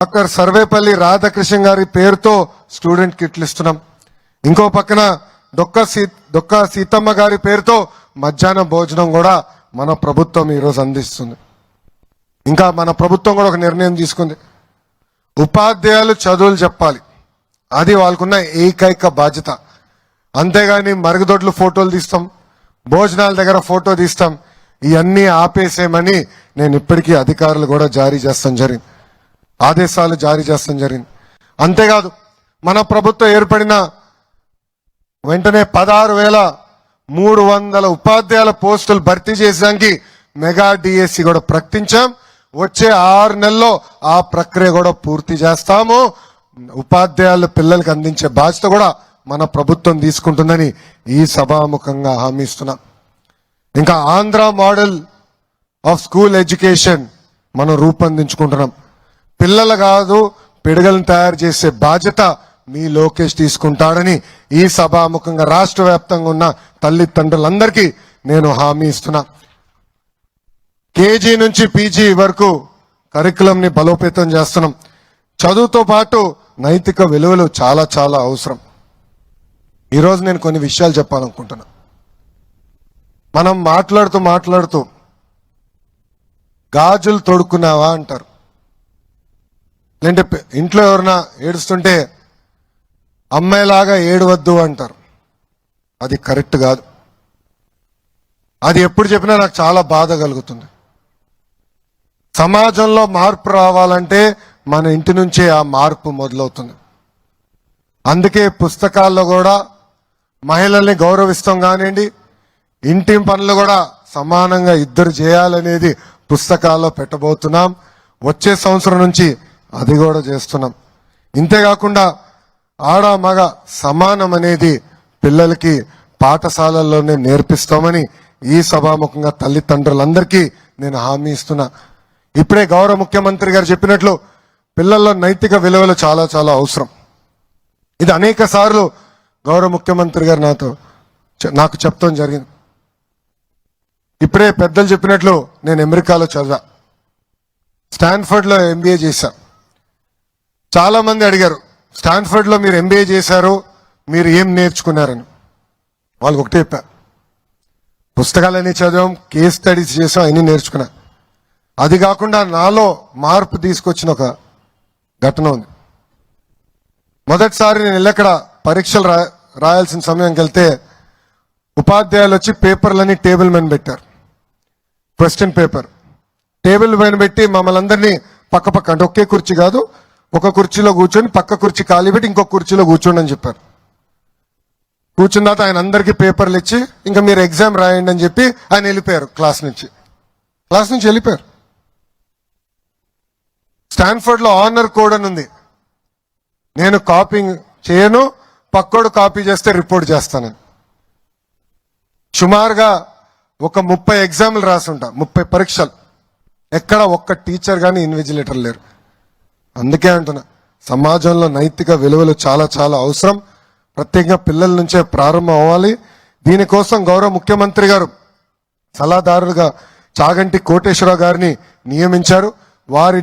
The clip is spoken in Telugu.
డాక్టర్ సర్వేపల్లి రాధాకృష్ణ గారి పేరుతో స్టూడెంట్ కిట్లు ఇస్తున్నాం. ఇంకో పక్కన డొక్క సీతమ్మ గారి పేరుతో మధ్యాహ్న భోజనం కూడా మన ప్రభుత్వం ఈరోజు అందిస్తుంది. ఇంకా మన ప్రభుత్వం కూడా ఒక నిర్ణయం తీసుకుంది. ఉపాధ్యాయులు చదువులు చెప్పాలి, అది వాళ్ళకున్న ఏకైక బాధ్యత. అంతేగాని మరుగుదొడ్లు ఫోటోలు తీస్తాం, భోజనాల దగ్గర ఫోటో తీస్తాం, ఇవన్నీ ఆపేసేయమని నేను ఇప్పటికీ అధికారులు కూడా ఆదేశాలు జారీ చేస్తాం జరిగింది. అంతేకాదు మన ప్రభుత్వం ఏర్పడిన వెంటనే 16,300 ఉపాధ్యాయుల పోస్టులు భర్తీ చేసేదానికి మెగా డిఎస్సి కూడా ప్రకటించాం. వచ్చే 6 నెలల్లో ఆ ప్రక్రియ కూడా పూర్తి చేస్తాము. ఉపాధ్యాయుల పిల్లలకు అందించే బాధ్యత కూడా మన ప్రభుత్వం తీసుకుంటుందని ఈ సభాముఖంగా హామీ ఇస్తున్నాం. ఇంకా Andhra model of school education మనం రూపొందించుకుంటున్నాం. పిల్లలు కాదు పిడగలను తయారు చేసే బాధ్యత మీ లోకేష్ తీసుకుంటాడని ఈ సభాముఖంగా రాష్ట్ర వ్యాప్తంగా ఉన్న తల్లిదండ్రులందరికీ నేను హామీ ఇస్తున్నా. కేజీ నుంచి పీజీ వరకు కరికులం ని బలోపేతం చేస్తున్నాం. చదువుతో పాటు నైతిక విలువలు చాలా చాలా అవసరం. ఈరోజు నేను కొన్ని విషయాలు చెప్పాలనుకుంటున్నా. మనం మాట్లాడుతూ గాజులు తొడుక్కున్నావా అంటారు. లేదంటే ఇంట్లో ఎవరైనా ఏడుస్తుంటే అమ్మాయిలాగా ఏడవద్దు అంటారు. అది కరెక్ట్ కాదు. అది ఎప్పుడు చెప్పినా నాకు చాలా బాధ కలుగుతుంది. సమాజంలో మార్పు రావాలంటే మన ఇంటి నుంచే ఆ మార్పు మొదలవుతుంది. అందుకే పుస్తకాల్లో కూడా మహిళల్ని గౌరవిస్తాం కానివ్వండి, ఇంటి పనులు కూడా సమానంగా ఇద్దరు చేయాలనేది పుస్తకాల్లో పెట్టబోతున్నాం. వచ్చే సంవత్సరం నుంచి అది కూడా చేస్తున్నాం. ఇంతేకాకుండా ఆడ మగ సమానం అనేది పిల్లలకి పాఠశాలల్లోనే నేర్పిస్తామని ఈ సభాముఖంగా తల్లిదండ్రులందరికీ నేను హామీ ఇస్తున్నా. ఇప్పుడే గౌరవ ముఖ్యమంత్రి గారు చెప్పినట్లు పిల్లల్లో నైతిక విలువలు చాలా చాలా అవసరం. ఇది అనేక సార్లు గౌరవ ముఖ్యమంత్రి గారు నాకు చెప్తాం జరిగింది. ఇప్పుడే పెద్దలు చెప్పినట్లు నేను అమెరికాలో చదివా, స్టాన్ఫర్డ్ లో ఎంబీఏ చేశా. చాలా మంది అడిగారు, స్టాన్ఫర్డ్ లో మీరు ఎంబీఏ చేశారు, మీరు ఏం నేర్చుకున్నారని. వాళ్ళకి ఒకటే చెప్పా, పుస్తకాలన్నీ చదివాం, కేస్ స్టడీస్ చేసాం, అన్నీ నేర్చుకున్నా. అది కాకుండా నాలో మార్పు తీసుకొచ్చిన ఒక ఘటన ఉంది. మొదటిసారి నేను వెళ్ళక్కడ పరీక్షలు రాయాల్సిన సమయంకి వెళ్తే ఉపాధ్యాయులు వచ్చి పేపర్లని టేబుల్ మీద పెట్టారు. క్వశ్చన్ పేపర్ టేబుల్ పైన పెట్టి మమ్మల్ని అందరినీ పక్క అంటే ఒకే కుర్చీ కాదు, ఒక కుర్చీలో కూర్చొని పక్క కుర్చీ ఖాళీ పెట్టి ఇంకొక కుర్చీలో కూర్చోండి అని చెప్పారు. కూర్చున్న తర్వాత ఆయన అందరికీ పేపర్లు ఇచ్చి ఇంకా మీరు ఎగ్జామ్ రాయండి అని చెప్పి ఆయన వెళ్ళిపోయారు. క్లాస్ నుంచి వెళ్ళిపోయారు. స్టాన్ఫర్డ్ లో ఆనర్ కోడ్ అని ఉంది. నేను కాపీ చేయను, పక్కోడు కాపీ చేస్తే రిపోర్ట్ చేస్తానని. సుమారుగా ఒక 30 ఎగ్జామ్లు రాసుంటా, 30 పరీక్షలు. ఎక్కడ ఒక్క టీచర్ కానీ ఇన్విజిలేటర్ లేరు. అందుకే అంటున్నా, సమాజంలో నైతిక విలువలు చాలా చాలా అవసరం. ప్రత్యేకంగా పిల్లల నుంచే ప్రారంభం అవ్వాలి. దీనికోసం గౌరవ ముఖ్యమంత్రి గారు సలహాదారుగా చాగంటి కోటేశ్వరరావు గారిని నియమించారు. వారి